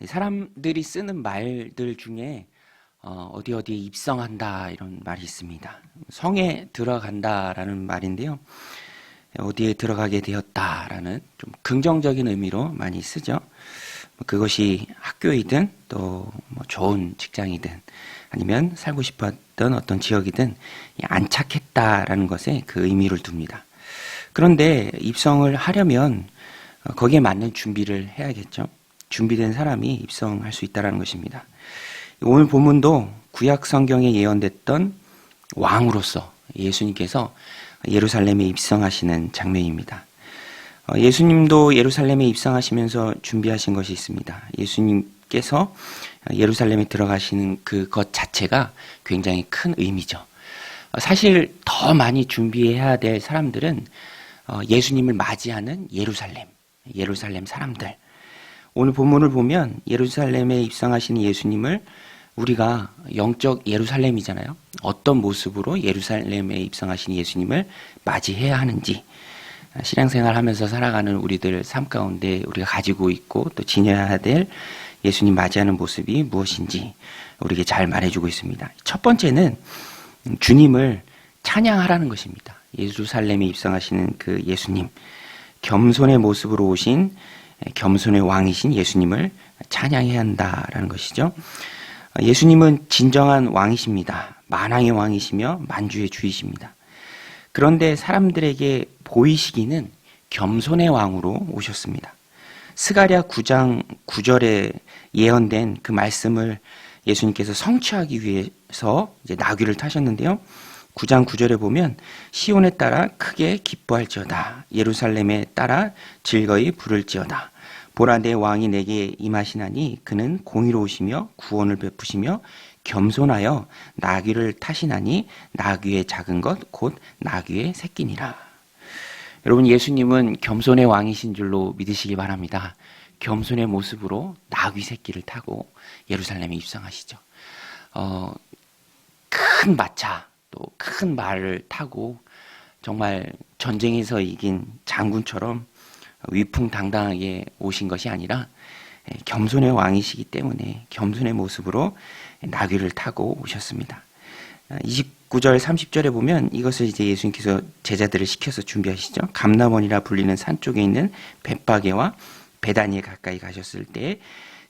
사람들이 쓰는 말들 중에 어디 어디에 입성한다 이런 말이 있습니다. 성에 들어간다라는 말인데요. 어디에 들어가게 되었다라는 좀 긍정적인 의미로 많이 쓰죠. 그것이 학교이든 또 뭐 좋은 직장이든 아니면 살고 싶었던 어떤 지역이든 안착했다라는 것에 그 의미를 둡니다. 그런데 입성을 하려면 거기에 맞는 준비를 해야겠죠. 준비된 사람이 입성할 수 있다는 것입니다. 오늘 본문도 구약 성경에 예언됐던 왕으로서 예수님께서 예루살렘에 입성하시는 장면입니다. 예수님도 예루살렘에 입성하시면서 준비하신 것이 있습니다. 예수님께서 예루살렘에 들어가시는 그것 자체가 굉장히 큰 의미죠. 사실 더 많이 준비해야 될 사람들은 예수님을 맞이하는 예루살렘 사람들. 오늘 본문을 보면 예루살렘에 입성하시는 예수님을 우리가 영적 예루살렘이잖아요. 어떤 모습으로 예루살렘에 입성하신 예수님을 맞이해야 하는지, 신앙생활 하면서 살아가는 우리들 삶 가운데 우리가 가지고 있고 또 지녀야 될 예수님 맞이하는 모습이 무엇인지 우리에게 잘 말해주고 있습니다. 첫 번째는 주님을 찬양하라는 것입니다. 예루살렘에 입성하시는 그 예수님, 겸손의 모습으로 오신 겸손의 왕이신 예수님을 찬양해야 한다라는 것이죠. 예수님은 진정한 왕이십니다. 만왕의 왕이시며 만주의 주이십니다. 그런데 사람들에게 보이시기는 겸손의 왕으로 오셨습니다. 스가랴 9장 9절에 예언된 그 말씀을 예수님께서 성취하기 위해서 이제 나귀를 타셨는데요. 9장 9절에 보면 시온에 따라 크게 기뻐할지어다. 예루살렘에 따라 즐거이 부를지어다. 보라 내 왕이 내게 임하시나니 그는 공의로우시며 구원을 베푸시며 겸손하여 나귀를 타시나니 나귀의 작은 것 곧 나귀의 새끼니라. 여러분, 예수님은 겸손의 왕이신 줄로 믿으시기 바랍니다. 겸손의 모습으로 나귀 새끼를 타고 예루살렘에 입성하시죠. 큰 마차 또 큰 말을 타고 정말 전쟁에서 이긴 장군처럼 위풍당당하게 오신 것이 아니라 겸손의 왕이시기 때문에 겸손의 모습으로 나귀를 타고 오셨습니다. 29절 30절에 보면 이것을 이제 예수님께서 제자들을 시켜서 준비하시죠. 감람원이라 불리는 산 쪽에 있는 벳바게와 베다니에 가까이 가셨을 때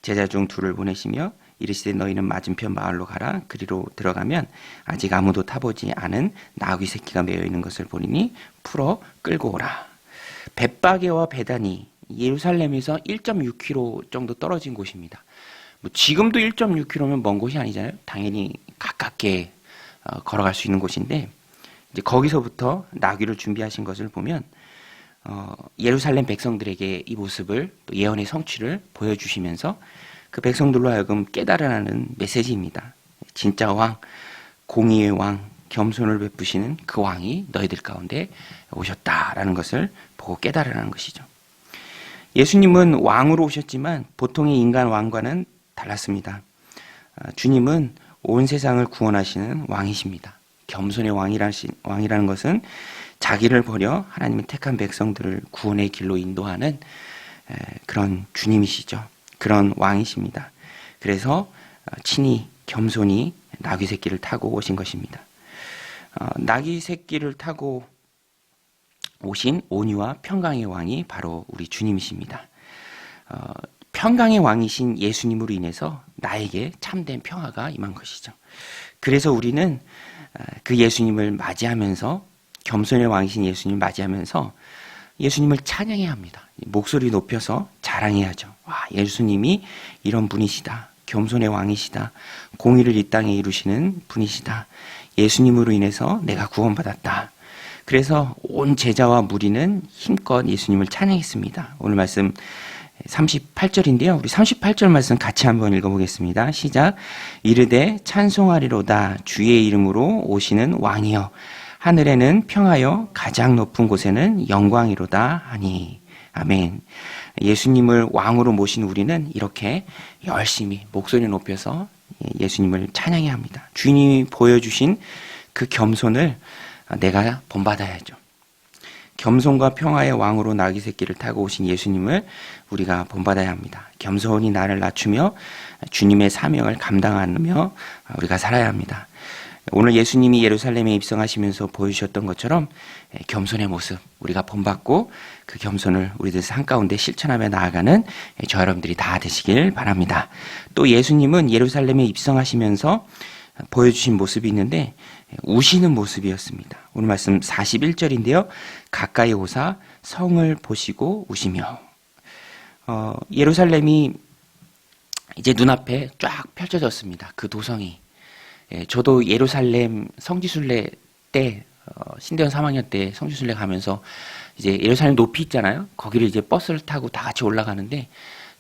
제자 중 둘을 보내시며 이르시되 너희는 맞은편 마을로 가라. 그리로 들어가면 아직 아무도 타보지 않은 나귀 새끼가 매여 있는 것을 보리니 풀어 끌고 오라. 벳바게와 베다니, 예루살렘에서 1.6km 정도 떨어진 곳입니다. 뭐 지금도 1.6km면 먼 곳이 아니잖아요. 당연히 가깝게 걸어갈 수 있는 곳인데 이제 거기서부터 나귀를 준비하신 것을 보면 예루살렘 백성들에게 이 모습을 또 예언의 성취를 보여주시면서 그 백성들로 하여금 깨달으라는 메시지입니다. 진짜 왕, 공의의 왕, 겸손을 베푸시는 그 왕이 너희들 가운데 오셨다라는 것을 보고 깨달으라는 것이죠. 예수님은 왕으로 오셨지만 보통의 인간 왕과는 달랐습니다. 주님은 온 세상을 구원하시는 왕이십니다. 겸손의 왕이라는 것은 자기를 버려 하나님의 택한 백성들을 구원의 길로 인도하는 그런 주님이시죠. 그런 왕이십니다. 그래서 친히 겸손히 나귀 새끼를 타고 오신 것입니다. 나귀 새끼를 타고 오신 온유와 평강의 왕이 바로 우리 주님이십니다. 평강의 왕이신 예수님으로 인해서 나에게 참된 평화가 임한 것이죠. 그래서 우리는 그 예수님을 맞이하면서 겸손의 왕이신 예수님을 맞이하면서 예수님을 찬양해야 합니다. 목소리 높여서 자랑해야죠. 와, 예수님이 이런 분이시다. 겸손의 왕이시다. 공의를 이 땅에 이루시는 분이시다. 예수님으로 인해서 내가 구원받았다. 그래서 온 제자와 무리는 힘껏 예수님을 찬양했습니다. 오늘 말씀 38절인데요. 우리 38절 말씀 같이 한번 읽어보겠습니다. 시작. 이르되 찬송하리로다 주의 이름으로 오시는 왕이여 하늘에는 평하여 가장 높은 곳에는 영광이로다 하니. 아멘. 예수님을 왕으로 모신 우리는 이렇게 열심히 목소리 높여서 예수님을 찬양해야 합니다. 주님이 보여주신 그 겸손을 내가 본받아야죠. 겸손과 평화의 왕으로 나귀 새끼를 타고 오신 예수님을 우리가 본받아야 합니다. 겸손히 나를 낮추며 주님의 사명을 감당하며 우리가 살아야 합니다. 오늘 예수님이 예루살렘에 입성하시면서 보여주셨던 것처럼 겸손의 모습 우리가 본받고 그 겸손을 우리들 삶 가운데 실천하며 나아가는 저 여러분들이 다 되시길 바랍니다. 또 예수님은 예루살렘에 입성하시면서 보여주신 모습이 있는데 우시는 모습이었습니다. 오늘 말씀 41절인데요. 가까이 오사 성을 보시고 우시며 예루살렘이 이제 눈앞에 쫙 펼쳐졌습니다. 그 도성이. 저도 예루살렘 성지순례 때 신대원 3학년 때 성지순례 가면서 이제 예루살렘 높이 있잖아요. 거기를 이제 버스를 타고 다 같이 올라가는데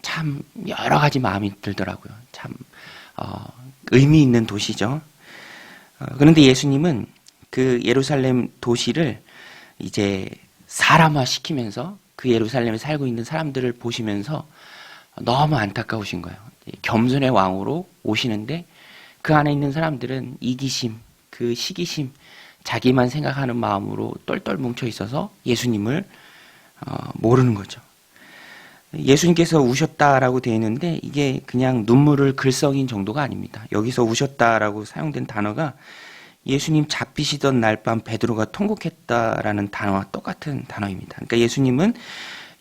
참 여러 가지 마음이 들더라고요. 참 의미 있는 도시죠. 그런데 예수님은 그 예루살렘 도시를 이제 사람화 시키면서 그 예루살렘에 살고 있는 사람들을 보시면서 너무 안타까우신 거예요. 겸손의 왕으로 오시는데 그 안에 있는 사람들은 이기심, 그 시기심, 자기만 생각하는 마음으로 똘똘 뭉쳐 있어서 예수님을 모르는 거죠. 예수님께서 우셨다라고 되어 있는데 이게 그냥 눈물을 글썽인 정도가 아닙니다. 여기서 우셨다라고 사용된 단어가 예수님 잡히시던 날 밤 베드로가 통곡했다라는 단어와 똑같은 단어입니다. 그러니까 예수님은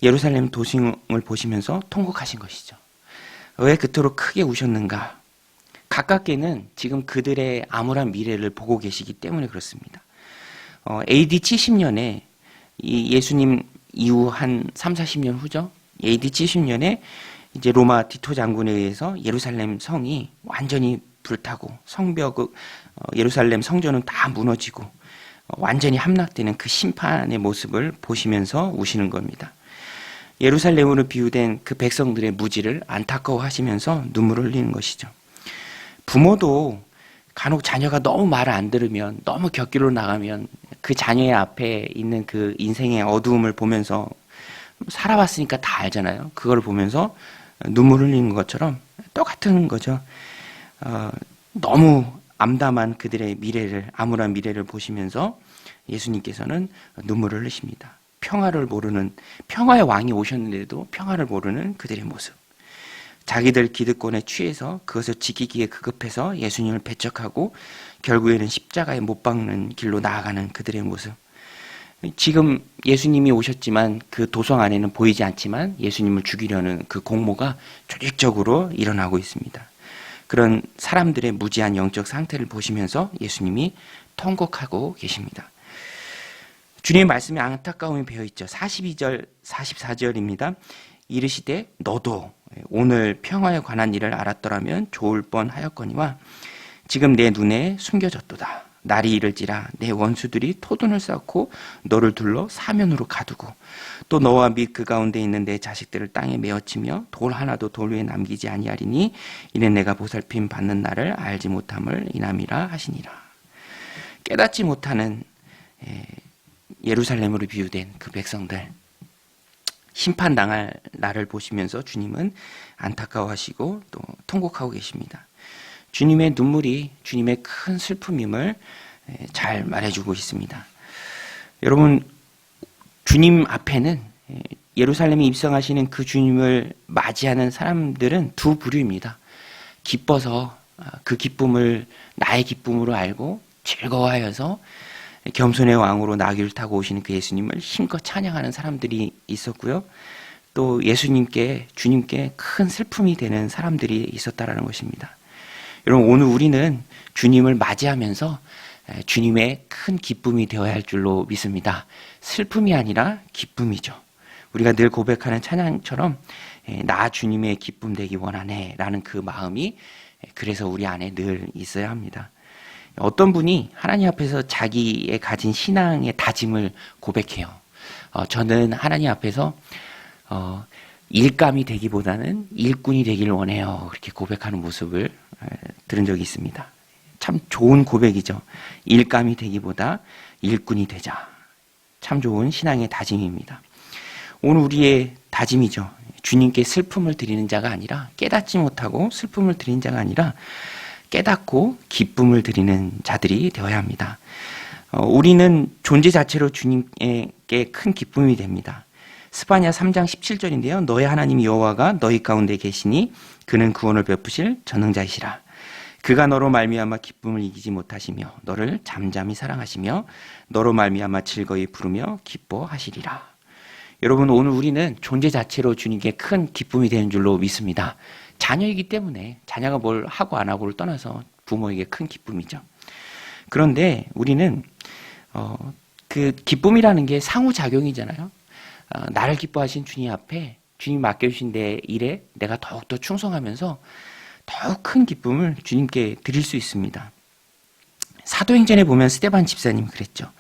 예루살렘 도심을 보시면서 통곡하신 것이죠. 왜 그토록 크게 우셨는가? 가깝게는 지금 그들의 암울한 미래를 보고 계시기 때문에 그렇습니다. AD 70년에 이 예수님 이후 한 3, 40년 후죠. AD 70년에 이제 로마 티토 장군에 의해서 예루살렘 성이 완전히 불타고 성벽, 예루살렘 성전은 다 무너지고 완전히 함락되는 그 심판의 모습을 보시면서 우시는 겁니다. 예루살렘으로 비유된 그 백성들의 무지를 안타까워하시면서 눈물을 흘리는 것이죠. 부모도 간혹 자녀가 너무 말을 안 들으면 너무 곁길로 나가면 그 자녀의 앞에 있는 그 인생의 어두움을 보면서 살아봤으니까 다 알잖아요. 그걸 보면서 눈물 흘리는 것처럼 똑같은 거죠. 너무 암담한 그들의 미래를, 암울한 미래를 보시면서 예수님께서는 눈물을 흘리십니다. 평화를 모르는, 평화의 왕이 오셨는데도 평화를 모르는 그들의 모습. 자기들 기득권에 취해서 그것을 지키기에 급급해서 예수님을 배척하고 결국에는 십자가에 못 박는 길로 나아가는 그들의 모습. 지금 예수님이 오셨지만 그 도성 안에는 보이지 않지만 예수님을 죽이려는 그 공모가 조직적으로 일어나고 있습니다. 그런 사람들의 무지한 영적 상태를 보시면서 예수님이 통곡하고 계십니다. 주님의 말씀에 안타까움이 배어있죠. 42절, 44절입니다. 이르시되 너도 오늘 평화에 관한 일을 알았더라면 좋을 뻔하였거니와 지금 내 눈에 숨겨졌도다. 날이 이를지라 내 원수들이 토둔을 쌓고 너를 둘러 사면으로 가두고 또 너와 및 그 가운데 있는 내 자식들을 땅에 메어치며 돌 하나도 돌 위에 남기지 아니하리니 이는 내가 보살핌 받는 날을 알지 못함을 인함이라 하시니라. 깨닫지 못하는 예루살렘으로 비유된 그 백성들, 심판당할 날을 보시면서 주님은 안타까워하시고 또 통곡하고 계십니다. 주님의 눈물이 주님의 큰 슬픔임을 잘 말해주고 있습니다. 여러분, 주님 앞에는 예루살렘에 입성하시는 그 주님을 맞이하는 사람들은 두 부류입니다. 기뻐서 그 기쁨을 나의 기쁨으로 알고 즐거워하여서 겸손의 왕으로 나귀를 타고 오시는 그 예수님을 힘껏 찬양하는 사람들이 있었고요. 또 예수님께, 주님께 큰 슬픔이 되는 사람들이 있었다라는 것입니다. 여러분, 오늘 우리는 주님을 맞이하면서 주님의 큰 기쁨이 되어야 할 줄로 믿습니다. 슬픔이 아니라 기쁨이죠. 우리가 늘 고백하는 찬양처럼 나 주님의 기쁨 되기 원하네 라는 그 마음이 그래서 우리 안에 늘 있어야 합니다. 어떤 분이 하나님 앞에서 자기의 가진 신앙의 다짐을 고백해요. 저는 하나님 앞에서 일감이 되기보다는 일꾼이 되기를 원해요. 그렇게 고백하는 모습을 들은 적이 있습니다. 참 좋은 고백이죠. 일감이 되기보다 일꾼이 되자. 참 좋은 신앙의 다짐입니다. 오늘 우리의 다짐이죠. 주님께 슬픔을 드리는 자가 아니라 깨닫지 못하고 슬픔을 드리는 자가 아니라 깨닫고 기쁨을 드리는 자들이 되어야 합니다. 우리는 존재 자체로 주님께 큰 기쁨이 됩니다. 스바냐 3장 17절인데요. 너의 하나님 여호와가 너희 가운데 계시니 그는 구원을 베푸실 전능자이시라. 그가 너로 말미암아 기쁨을 이기지 못하시며 너를 잠잠히 사랑하시며 너로 말미암아 즐거이 부르며 기뻐하시리라. 여러분, 오늘 우리는 존재 자체로 주님께 큰 기쁨이 되는 줄로 믿습니다. 자녀이기 때문에 자녀가 뭘 하고 안 하고를 떠나서 부모에게 큰 기쁨이죠. 그런데 우리는 그 기쁨이라는 게 상호작용이잖아요. 나를 기뻐하신 주님 앞에 주님 맡겨주신 내 일에 내가 더욱더 충성하면서 더욱 큰 기쁨을 주님께 드릴 수 있습니다. 사도행전에 보면 스데반 집사님이 그랬죠.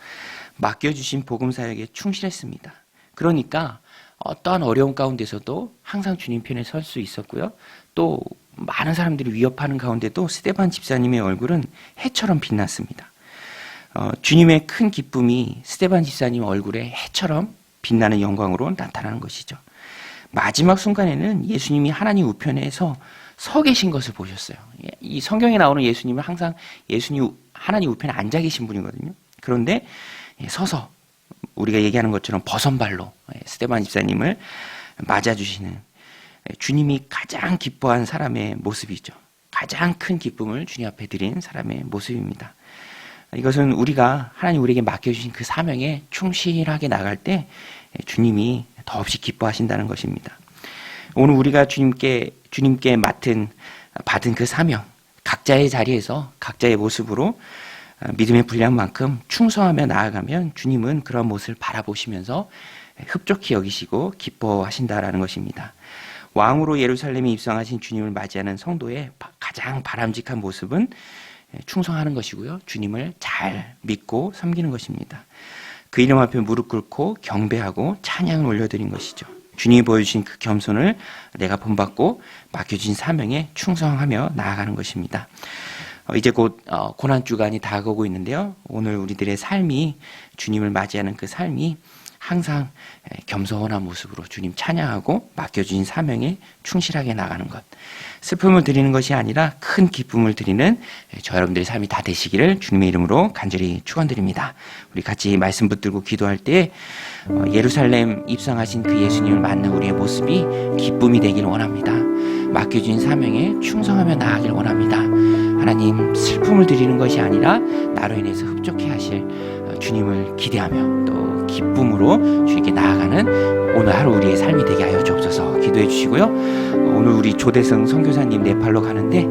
맡겨주신 복음사역에 충실했습니다. 그러니까 어떠한 어려운 가운데서도 항상 주님 편에 설 수 있었고요. 또 많은 사람들이 위협하는 가운데도 스데반 집사님의 얼굴은 해처럼 빛났습니다. 주님의 큰 기쁨이 스데반 집사님 얼굴에 해처럼 빛나는 영광으로 나타나는 것이죠. 마지막 순간에는 예수님이 하나님 우편에서 서 계신 것을 보셨어요. 이 성경에 나오는 예수님은 항상 하나님 우편에 앉아 계신 분이거든요. 그런데 서서 우리가 얘기하는 것처럼 버선발로 스데반 집사님을 맞아주시는 주님이 가장 기뻐한 사람의 모습이죠. 가장 큰 기쁨을 주님 앞에 드린 사람의 모습입니다. 이것은 우리가 하나님 우리에게 맡겨주신 그 사명에 충실하게 나갈 때 주님이 더없이 기뻐하신다는 것입니다. 오늘 우리가 주님께 받은 그 사명, 각자의 자리에서 각자의 모습으로 믿음의 분량만큼 충성하며 나아가면 주님은 그런 모습을 바라보시면서 흡족히 여기시고 기뻐하신다라는 것입니다. 왕으로 예루살렘에 입성하신 주님을 맞이하는 성도의 가장 바람직한 모습은 충성하는 것이고요. 주님을 잘 믿고 섬기는 것입니다. 그 이름 앞에 무릎 꿇고 경배하고 찬양을 올려드린 것이죠. 주님이 보여주신 그 겸손을 내가 본받고 맡겨진 사명에 충성하며 나아가는 것입니다. 이제 곧 고난주간이 다가오고 있는데요. 오늘 우리들의 삶이 주님을 맞이하는 그 삶이 항상 겸손한 모습으로 주님 찬양하고 맡겨주신 사명에 충실하게 나가는 것. 슬픔을 드리는 것이 아니라 큰 기쁨을 드리는 저 여러분들의 삶이 다 되시기를 주님의 이름으로 간절히 축원드립니다. 우리 같이 말씀 붙들고 기도할 때 예루살렘 입성하신 그 예수님을 만난 우리의 모습이 기쁨이 되기를 원합니다. 맡겨주신 사명에 충성하며 나아가길 원합니다. 하나님, 슬픔을 드리는 것이 아니라 나로 인해서 흡족해 하실 주님을 기대하며 또 기쁨으로 주님께 나아가는 오늘 하루 우리의 삶이 되게 하여 주옵소서. 기도해 주시고요. 오늘 우리 조대성 선교사님 네팔로 가는데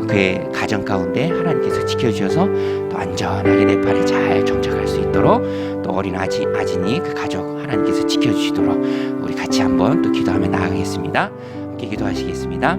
그의 가정 가운데 하나님께서 지켜주셔서 또 안전하게 네팔에 잘 정착할 수 있도록 또 어린 아진이 그 가족 하나님께서 지켜주시도록 우리 같이 한번 또 기도하며 나아가겠습니다. 함께 기도하시겠습니다.